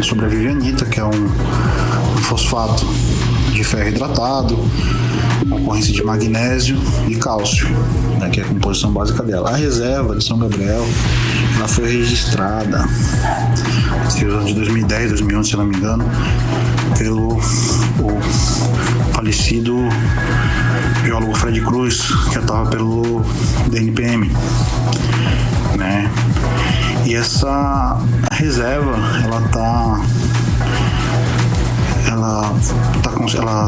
Sobre a Vivianita, que é um fosfato de ferro hidratado, ocorrência de magnésio e cálcio, né, que é a composição básica dela. A reserva de São Gabriel, ela foi registrada nos anos de 2010, 2011, se não me engano, pelo falecido geólogo Fred Cruz, que estava pelo DNPM, né? E essa reserva, ela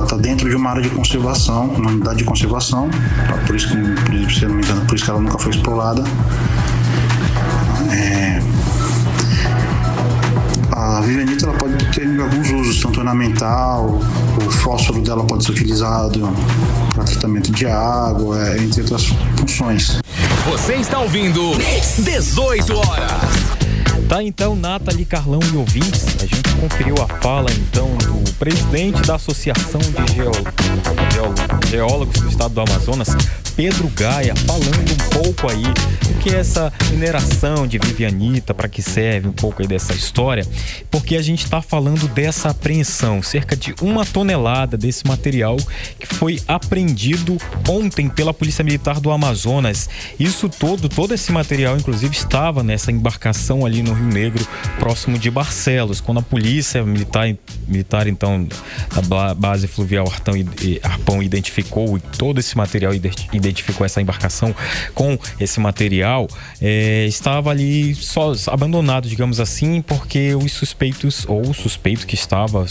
tá dentro de uma área de conservação, uma unidade de conservação, tá? Por isso que, se não me engano, por isso que ela nunca foi explorada. A vivianita, ela pode ter alguns usos, tanto ornamental, o fósforo dela pode ser utilizado para tratamento de água, entre outras funções. Você está ouvindo 18 horas. Tá, então, Nathalie, Carlão e ouvintes, a gente conferiu a fala, então, do presidente da Associação de Geólogos do Estado do Amazonas, Pedro Gaia, falando um pouco aí do que é essa mineração de vivianita, para que serve um pouco aí dessa história, porque a gente está falando dessa apreensão, cerca de 1 tonelada desse material que foi apreendido ontem pela Polícia Militar do Amazonas. Isso todo esse material, inclusive, estava nessa embarcação ali no Rio Negro, próximo de Barcelos, quando a Polícia Militar então, da base fluvial Arpão identificou todo esse material, identificou essa embarcação com esse material, estava ali só abandonado, digamos assim, porque os suspeitos, ou o suspeito que estava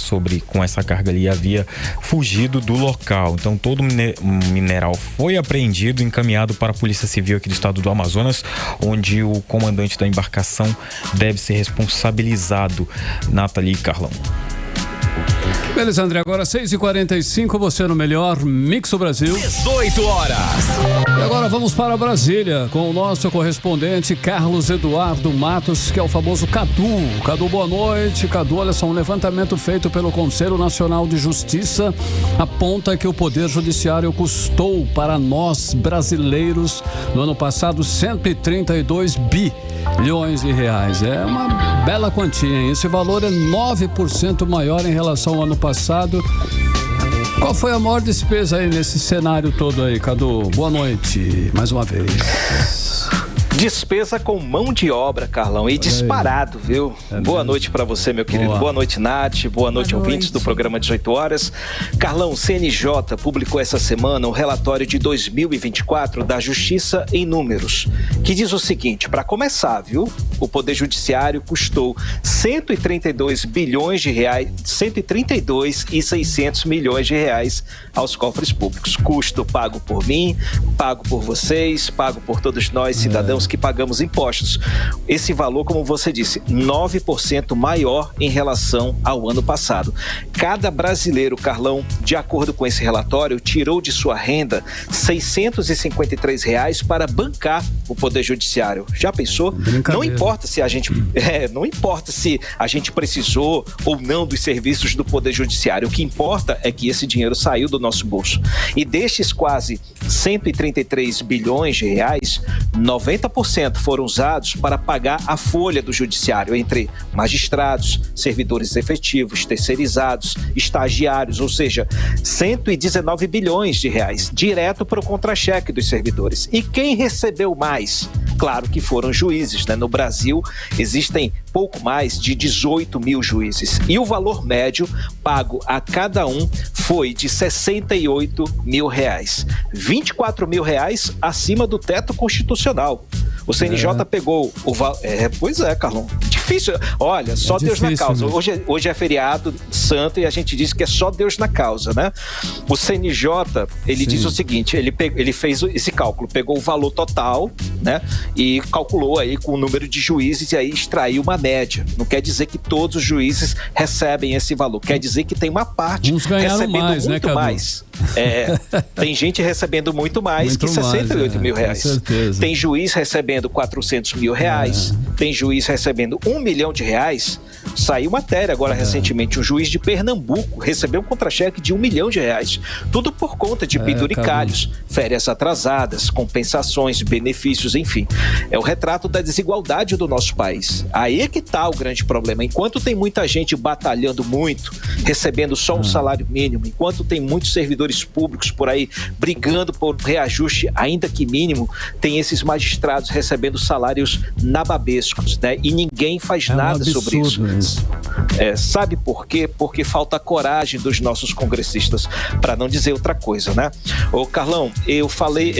com essa carga ali, havia fugido do local. Então todo o mineral foi apreendido, encaminhado para a Polícia Civil aqui do estado do Amazonas, onde o comandante da embarcação deve ser responsabilizado. Nathalie e Carlão. Beleza, André, agora 6h45, você no melhor Mix do Brasil. 18 horas. E agora vamos para Brasília com o nosso correspondente Carlos Eduardo Matos, que é o famoso Cadu. Cadu, boa noite. Cadu, olha só, um levantamento feito pelo Conselho Nacional de Justiça aponta que o Poder Judiciário custou para nós brasileiros no ano passado 132 bilhões de reais. É uma bela quantia, hein? Esse valor é 9% maior em relação ao ano passado. Qual foi a maior despesa aí nesse cenário todo aí, Cadu? Boa noite, mais uma vez. Despesa com mão de obra, Carlão, e disparado, viu? Boa noite pra você, meu querido. Boa noite, Nath. Boa noite, ouvintes do programa 18 horas. Carlão, o CNJ publicou essa semana o relatório de 2024 da Justiça em Números, que diz o seguinte, para começar, viu? O Poder Judiciário custou 132 bilhões de reais, 132,600 milhões de reais aos cofres públicos. Custo pago por mim, pago por vocês, pago por todos nós, cidadãos que pagamos impostos. Esse valor, como você disse, 9% maior em relação ao ano passado. Cada brasileiro, Carlão, de acordo com esse relatório, tirou de sua renda R$653 para bancar o Poder Judiciário. Já pensou? Não importa se a gente precisou ou não dos serviços do Poder Judiciário. O que importa é que esse dinheiro saiu do nosso bolso. E destes quase 133 bilhões de reais, 90% foram usados para pagar a folha do Judiciário entre magistrados, servidores efetivos, terceirizados, estagiários, ou seja, 119 bilhões de reais, direto para o contra-cheque dos servidores. E quem recebeu mais? Claro que foram juízes, né? No Brasil existem pouco mais de 18 mil juízes. E o valor médio pago a cada um foi de 68 mil reais. 24 mil reais acima do teto constitucional. O CNJ pegou o valor... Pois é, Carlão. Difícil. Olha, só Deus na causa. Hoje é feriado santo e a gente diz que é só Deus na causa, né? O CNJ, ele diz o seguinte, ele fez esse cálculo, pegou o valor total, né? E calculou aí com o número de juízes e aí extraiu uma média. Não quer dizer que todos os juízes recebem esse valor. Quer dizer que tem uma parte uns ganharam recebendo mais, muito né, mais. Tem gente recebendo muito mais que 68 mil reais. Com certeza. Tem juiz recebendo 400 mil reais. Tem juiz recebendo R$1 milhão. Saiu matéria agora recentemente. Um juiz de Pernambuco recebeu um contra-cheque de R$1 milhão. Tudo por conta de penduricalhos, férias atrasadas, compensações, benefícios, enfim. É o retrato da desigualdade do nosso país. Aí é que está o grande problema. Enquanto tem muita gente batalhando muito, recebendo só um salário mínimo, enquanto tem muitos servidores públicos por aí brigando por reajuste, ainda que mínimo, tem esses magistrados recebendo salários nababescos, né? E ninguém faz nada sobre isso. Sabe por quê? Porque falta coragem dos nossos congressistas, para não dizer outra coisa, né? Ô Carlão, eu falei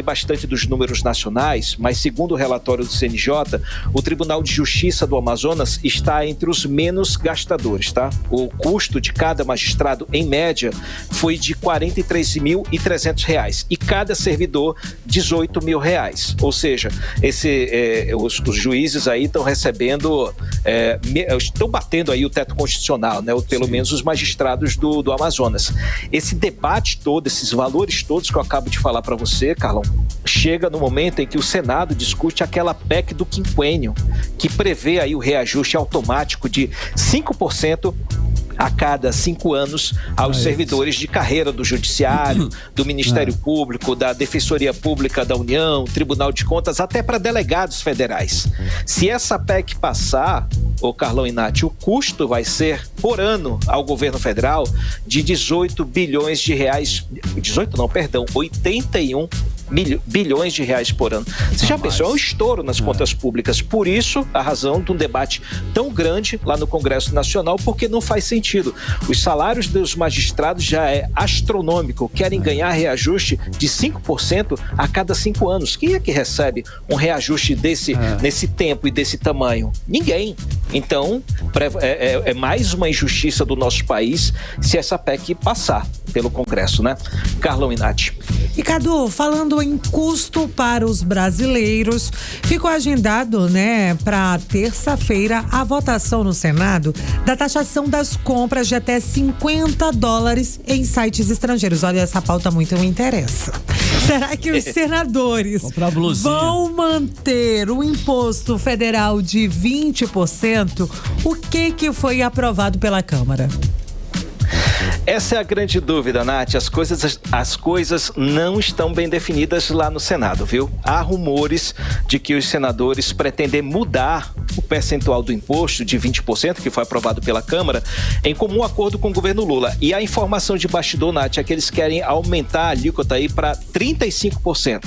bastante dos números nacionais, mas segundo o relatório do CNJ, o Tribunal de Justiça do Amazonas está entre os menos gastadores, tá? O custo de cada magistrado, em média, foi de R$ 43.300 e cada servidor R$18 mil. Ou seja, os juízes aí estão recebendo, estão batendo aí o teto constitucional, né? Ou pelo menos os magistrados do Amazonas. Esse debate todo, esses valores todos que eu acabo de falar para você, Carlão, chega no momento em que o Senado discute aquela PEC do quinquênio, que prevê aí o reajuste automático de 5% a cada 5 anos aos servidores de carreira do Judiciário, do Ministério Público, da Defensoria Pública da União, Tribunal de Contas, até para delegados federais. Se essa PEC passar, ô Carlão e Nath, o custo vai ser, por ano, ao governo federal, de 18 bilhões de reais. 81 bilhões de reais por ano. Você já pensou? É um estouro nas contas públicas. Por isso, a razão de um debate tão grande lá no Congresso Nacional, porque não faz sentido. Os salários dos magistrados já é astronômico. Querem ganhar reajuste de 5% a cada 5 anos. Quem é que recebe um reajuste nesse tempo e desse tamanho? Ninguém. Então, é mais uma injustiça do nosso país se essa PEC passar pelo Congresso, né? Carlão e Nath. E Cadu, falando em custo para os brasileiros, ficou agendado, né, para terça-feira a votação no Senado da taxação das compras de até $50 em sites estrangeiros. Olha, essa pauta muito me interessa. Será que os senadores vão manter o imposto federal de 20%? O que foi aprovado pela Câmara? Essa é a grande dúvida, Nath. As coisas não estão bem definidas lá no Senado, viu? Há rumores de que os senadores pretendem mudar o percentual do imposto de 20%, que foi aprovado pela Câmara, em comum acordo com o governo Lula. E a informação de bastidor, Nath, é que eles querem aumentar a alíquota aí para 35%.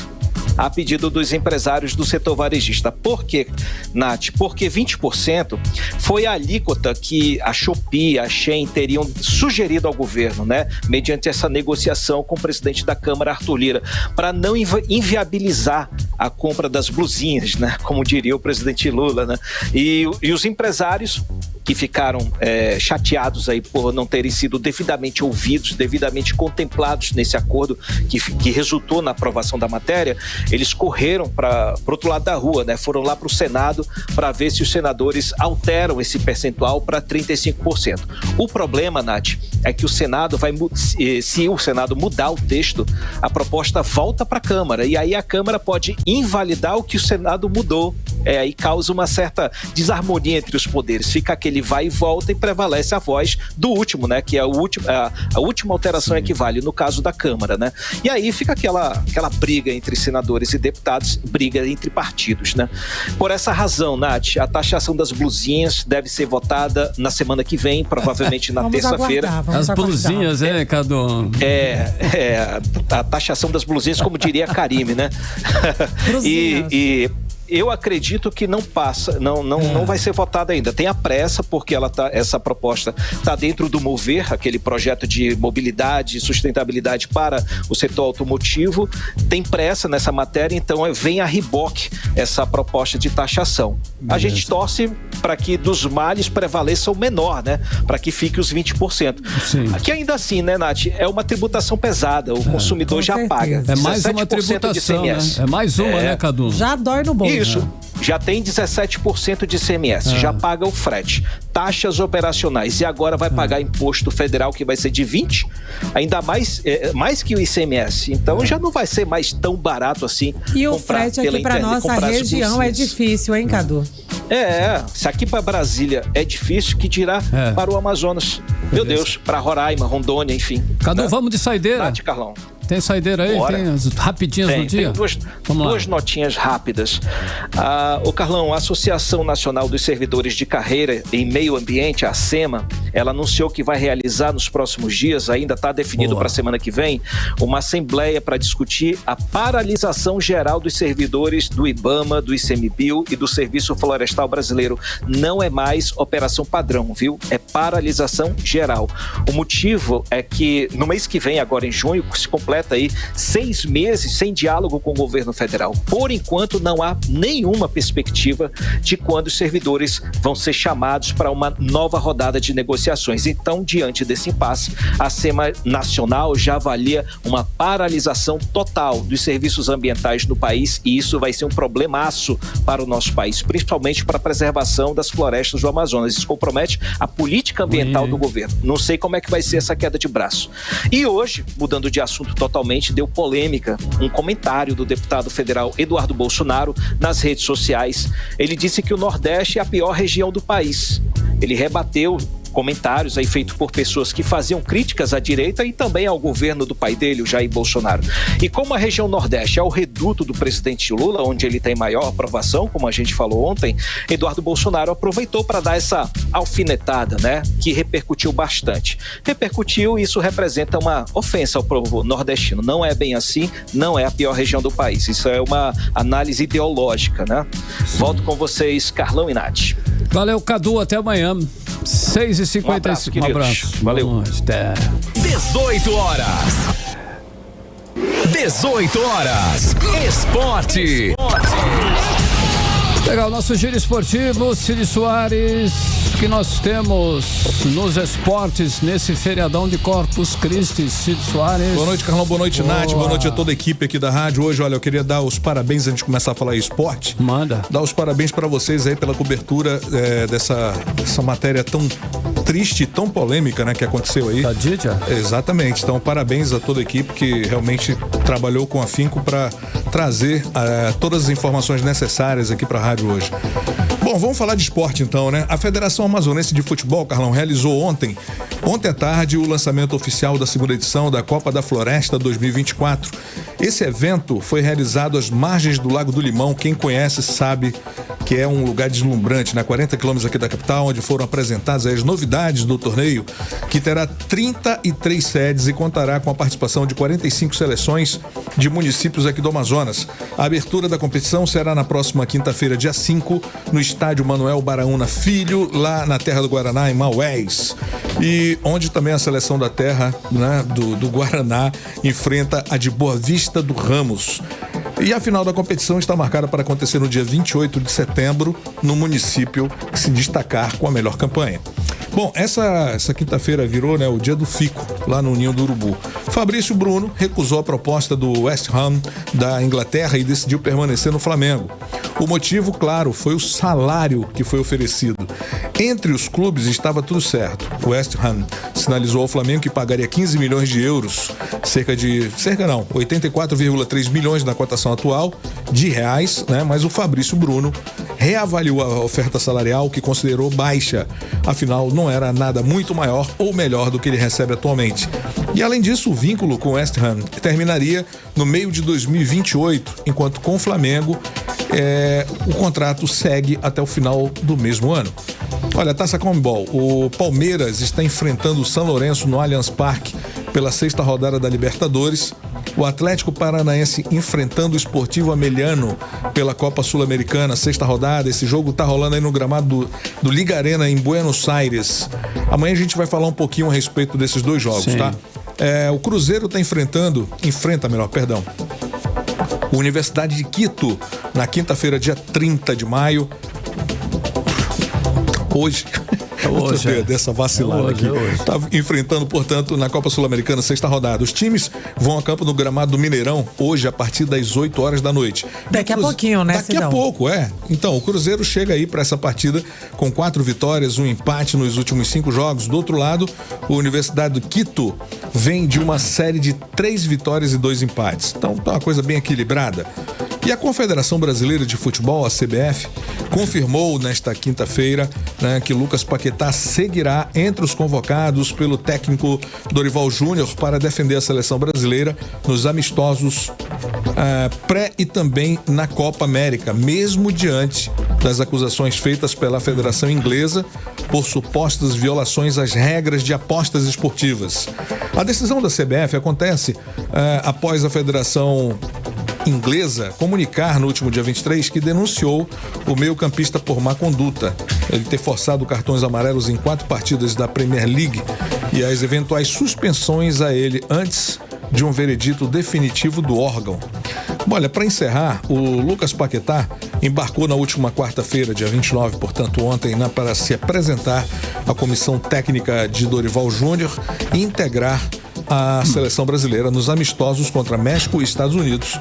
A pedido dos empresários do setor varejista. Por quê, Nath? Porque 20% foi a alíquota que a Shopee, a Shein teriam sugerido ao governo, né? Mediante essa negociação com o presidente da Câmara, Arthur Lira, para não inviabilizar a compra das blusinhas, né? Como diria o presidente Lula, né? E os empresários que ficaram chateados aí por não terem sido devidamente ouvidos, devidamente contemplados nesse acordo que resultou na aprovação da matéria, eles correram para o outro lado da rua, né? Foram lá para o Senado para ver se os senadores alteram esse percentual para 35%. O problema, Nath, é que o Senado se o Senado mudar o texto, a proposta volta para a Câmara, e aí a Câmara pode invalidar o que o Senado mudou. Aí causa uma certa desarmonia entre os poderes. Fica aquele vai e volta e prevalece a voz do último, né? Que é a última alteração é que vale, no caso da Câmara, né? E aí fica aquela briga entre senadores e deputados, briga entre partidos, né? Por essa razão, Nath, a taxação das blusinhas deve ser votada na semana que vem, provavelmente na terça-feira. As blusinhas, Cadu? A taxação das blusinhas, como diria a Karime, né? E eu acredito que não passa, não vai ser votada ainda. Tem a pressa, porque essa proposta está dentro do MOVER, aquele projeto de mobilidade e sustentabilidade para o setor automotivo. Tem pressa nessa matéria, então vem a reboque essa proposta de taxação. A gente torce para que dos males prevaleça o menor, né? Para que fique os 20%. Sim. Aqui ainda assim, né, Nath? É uma tributação pesada, o consumidor já paga. É mais uma tributação, né? É mais uma, né, Cadu? Já dói no bolso. Isso. Já tem 17% de ICMS, já paga o frete, taxas operacionais e agora vai pagar imposto federal que vai ser de 20%, ainda mais que o ICMS. Então já não vai ser mais tão barato assim. E o frete aqui para nossa região é difícil, hein, Cadu? Se aqui para Brasília é difícil, que dirá para o Amazonas. Meu Deus, para Roraima, Rondônia, enfim. Cadu, vamos de saideira. Nath, Carlão. Tem saideira aí? Bora. Tem as rapidinhas do dia? Tem duas notinhas rápidas. O Carlão, a Associação Nacional dos Servidores de Carreira em Meio Ambiente, a ACEMA, ela anunciou que vai realizar nos próximos dias, ainda está definido para a semana que vem, uma assembleia para discutir a paralisação geral dos servidores do IBAMA, do ICMBio e do Serviço Florestal Brasileiro. Não é mais operação padrão, viu? É paralisação geral. O motivo é que no mês que vem, agora em junho, se completa aí 6 meses sem diálogo com o governo federal. Por enquanto, não há nenhuma perspectiva de quando os servidores vão ser chamados para uma nova rodada de negociações. Então, diante desse impasse, a SEMA Nacional já avalia uma paralisação total dos serviços ambientais no país e isso vai ser um problemaço para o nosso país, principalmente para a preservação das florestas do Amazonas. Isso compromete a política ambiental do governo. Não sei como é que vai ser essa queda de braço. E hoje, mudando de assunto totalmente, deu polêmica um comentário do deputado federal Eduardo Bolsonaro nas redes sociais. Ele disse que o Nordeste é a pior região do país. Ele rebateu comentários aí feitos por pessoas que faziam críticas à direita e também ao governo do pai dele, o Jair Bolsonaro. E como a região Nordeste é o reduto do presidente Lula, onde ele tem maior aprovação, como a gente falou ontem, Eduardo Bolsonaro aproveitou para dar essa alfinetada, né, que repercutiu bastante. Repercutiu e isso representa uma ofensa ao povo nordestino. Não é bem assim, não é a pior região do país. Isso é uma análise ideológica, né? Volto com vocês, Carlão e Nath. Valeu, Cadu, até amanhã. 6h55. Um abraço. Valeu. 18 horas. 18 horas. Esporte. Legal, nosso giro esportivo, Cid Soares, que nós temos nos esportes nesse feriadão de Corpus Christi. Cid Soares. Boa noite, Carlão, boa noite, Nath, boa noite a toda a equipe aqui da rádio. Hoje, olha, eu queria dar os parabéns antes de começar a falar em esporte. Manda. Dar os parabéns para vocês aí pela cobertura dessa matéria tão triste e tão polêmica, né, que aconteceu aí. Da Didia? Exatamente. Então, parabéns a toda a equipe que realmente trabalhou com afinco para trazer todas as informações necessárias aqui para a rádio hoje. Bom, vamos falar de esporte então, né? A Federação Amazonense de Futebol, Carlão, realizou ontem à tarde, o lançamento oficial da segunda edição da Copa da Floresta 2024. Esse evento foi realizado às margens do Lago do Limão. Quem conhece sabe que é um lugar deslumbrante, né? 40 quilômetros aqui da capital, onde foram apresentadas as novidades do torneio, que terá 33 sedes e contará com a participação de 45 seleções de municípios aqui do Amazonas. A abertura da competição será na próxima quinta-feira, dia 5, no estádio Manuel Baraúna Filho, lá na terra do Guaraná, em Maués. E onde também a seleção da terra, né, do Guaraná enfrenta a de Boa Vista do Ramos. E a final da competição está marcada para acontecer no dia 28 de setembro, no município que se destacar com a melhor campanha. Bom, essa quinta-feira virou, né, o dia do fico, lá no Ninho do Urubu. Fabrício Bruno recusou a proposta do West Ham da Inglaterra e decidiu permanecer no Flamengo. O motivo, claro, foi o salário que foi oferecido. Entre os clubes estava tudo certo. O West Ham sinalizou ao Flamengo que pagaria 15 milhões de euros, 84,3 milhões na cotação atual de reais, né? Mas o Fabrício Bruno reavaliou a oferta salarial, que considerou baixa. Afinal, não era nada muito maior ou melhor do que ele recebe atualmente. E além disso, o vínculo com o West Ham terminaria no meio de 2028, enquanto com o Flamengo o contrato segue até o final do mesmo ano. Olha, Taça Conmebol, o Palmeiras está enfrentando o São Lourenço no Allianz Parque pela 6ª rodada da Libertadores. O Atlético Paranaense enfrentando o Sportivo Ameliano pela Copa Sul-Americana, 6ª rodada. Esse jogo tá rolando aí no gramado do Liga Arena em Buenos Aires. Amanhã a gente vai falar um pouquinho a respeito desses dois jogos, sim, tá? O Cruzeiro enfrenta a Universidade de Quito na quinta-feira, dia 30 de maio. Hoje. Hoje dessa vacilada aqui. Tá enfrentando, portanto, na Copa Sul-Americana, 6ª rodada. Os times vão a campo no gramado do Mineirão hoje a partir das 8 horas da noite. Daqui a pouquinho, né, Daqui a pouco, Então, o Cruzeiro chega aí para essa partida com 4 vitórias, um empate nos últimos 5 jogos. Do outro lado, a Universidade do Quito vem de uma série de 3 vitórias e 2 empates. Então, tá uma coisa bem equilibrada. E a Confederação Brasileira de Futebol, a CBF, confirmou nesta quinta-feira, né, que Lucas Paquetá seguirá entre os convocados pelo técnico Dorival Júnior para defender a seleção brasileira nos amistosos pré e também na Copa América, mesmo diante das acusações feitas pela Federação Inglesa por supostas violações às regras de apostas esportivas. A decisão da CBF acontece após a Federação Inglesa comunicar no último dia 23 que denunciou o meio-campista por má conduta, ele ter forçado cartões amarelos em 4 partidas da Premier League e as eventuais suspensões a ele antes de um veredito definitivo do órgão. Olha, para encerrar, o Lucas Paquetá embarcou na última quarta-feira, dia 29, portanto ontem, para se apresentar à comissão técnica de Dorival Júnior e integrar a seleção brasileira nos amistosos contra México e Estados Unidos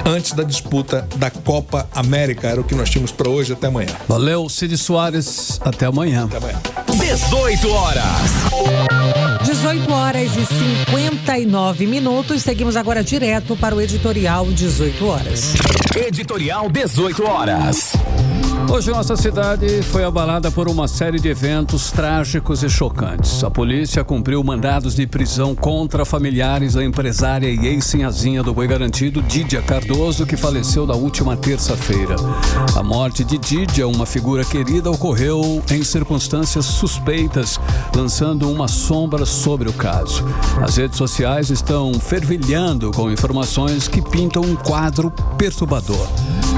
antes da disputa da Copa América. Era o que nós tínhamos para hoje. Até amanhã. Valeu, Cid Soares. Até amanhã. Até amanhã. 18 horas. 18 horas e 59 minutos. Seguimos agora direto para o editorial 18 horas. Editorial 18 horas. Hoje nossa cidade foi abalada por uma série de eventos trágicos e chocantes. A polícia cumpriu mandados de prisão contra familiares da empresária e ex-sinhazinha do Boi Garantido, Dídia Cardoso, que faleceu na última terça-feira. A morte de Dídia, uma figura querida, ocorreu em circunstâncias suspeitas, lançando uma sombra sobre o caso. As redes sociais estão fervilhando com informações que pintam um quadro perturbador.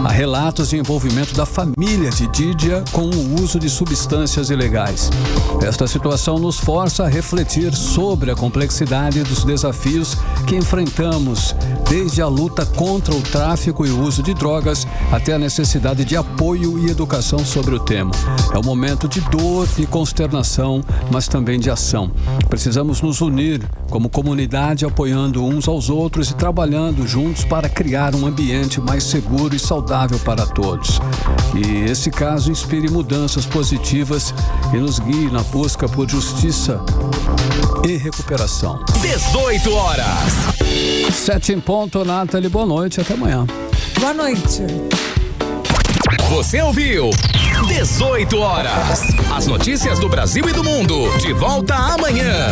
Há relatos de envolvimento da família de Dídia com o uso de substâncias ilegais. Esta situação nos força a refletir sobre a complexidade dos desafios que enfrentamos, desde a luta contra o tráfico e o uso de drogas até a necessidade de apoio e educação sobre o tema. É um momento de dor e consternação, mas também de ação. Precisamos nos unir como comunidade, apoiando uns aos outros e trabalhando juntos para criar um ambiente mais seguro e saudável para todos. E esse caso inspire mudanças positivas e nos guie na busca por justiça e recuperação. 18 horas. 7 em ponto, Nathalie. Boa noite, até amanhã. Boa noite. Você ouviu 18 horas. As notícias do Brasil e do mundo. De volta amanhã.